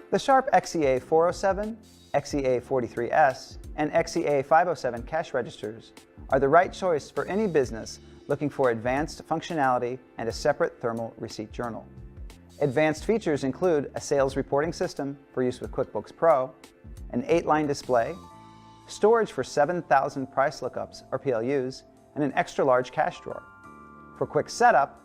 The Sharp XEA407, XEA43S, and XEA507 cash registers are the right choice for any business looking for advanced functionality and a separate thermal receipt journal. Advanced features include a sales reporting system for use with QuickBooks Pro, an 8-line display, storage for 7,000 price lookups or PLUs, and an extra-large cash drawer. For quick setup,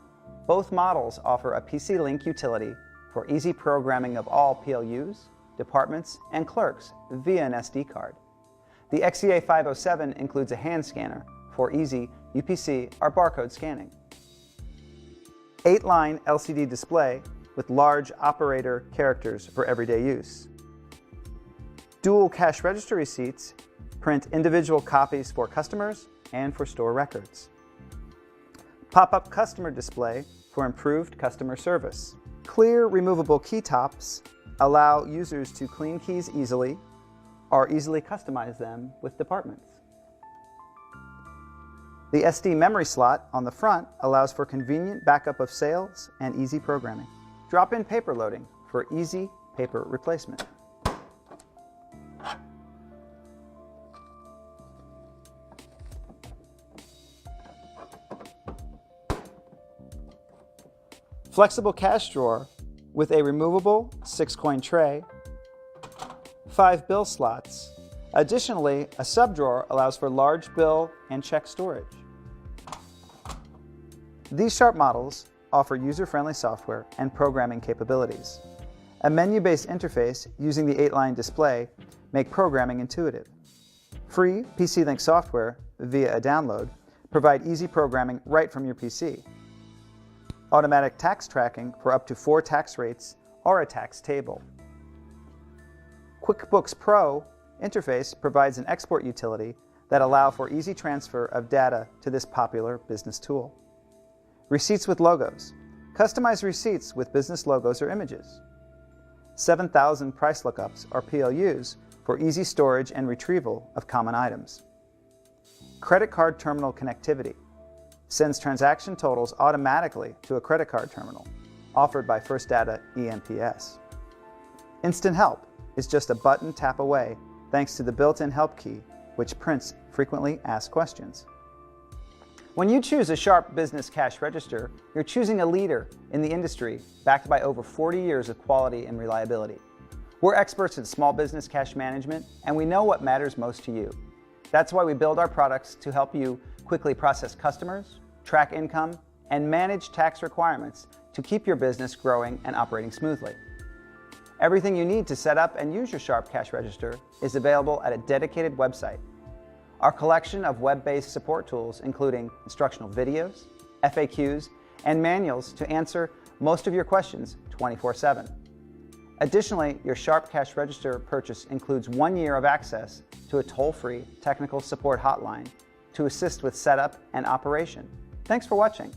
both models offer a PC Link utility for easy programming of all PLUs, departments, and clerks via an SD card. The XEA507 includes a hand scanner for easy UPC or barcode scanning. 8-line LCD display with large operator characters for everyday use. Dual cash register receipts print individual copies for customers and for store records. Pop-up customer display for improved customer service. Clear removable key tops allow users to clean keys easily or easily customize them with departments. The SD memory slot on the front allows for convenient backup of sales and easy programming. Drop-in paper loading for easy paper replacement. Flexible cash drawer with a removable 6-coin tray, 5 bill slots. Additionally, a sub-drawer allows for large bill and check storage. These Sharp models offer user-friendly software and programming capabilities. A menu-based interface using the 8-line display make programming intuitive. Free PC Link software via a download provide easy programming right from your PC. Automatic tax tracking for up to 4 tax rates or a tax table. QuickBooks Pro interface provides an export utility that allow for easy transfer of data to this popular business tool. Receipts with logos. Customize receipts with business logos or images. 7,000 price lookups or PLUs for easy storage and retrieval of common items. Credit card terminal connectivity. Sends transaction totals automatically to a credit card terminal, offered by First Data EMPS. Instant Help is just a button tap away thanks to the built-in help key, which prints frequently asked questions. When you choose a Sharp Business Cash Register, you're choosing a leader in the industry backed by over 40 years of quality and reliability. We're experts in small business cash management, and we know what matters most to you. That's why we build our products to help you quickly process customers, track income, and manage tax requirements to keep your business growing and operating smoothly. Everything you need to set up and use your Sharp Cash Register is available at a dedicated website. Our collection of web-based support tools, including instructional videos, FAQs, and manuals to answer most of your questions 24/7. Additionally, your Sharp Cash Register purchase includes 1 year of access to a toll-free technical support hotline to assist with setup and operation. Thanks for watching.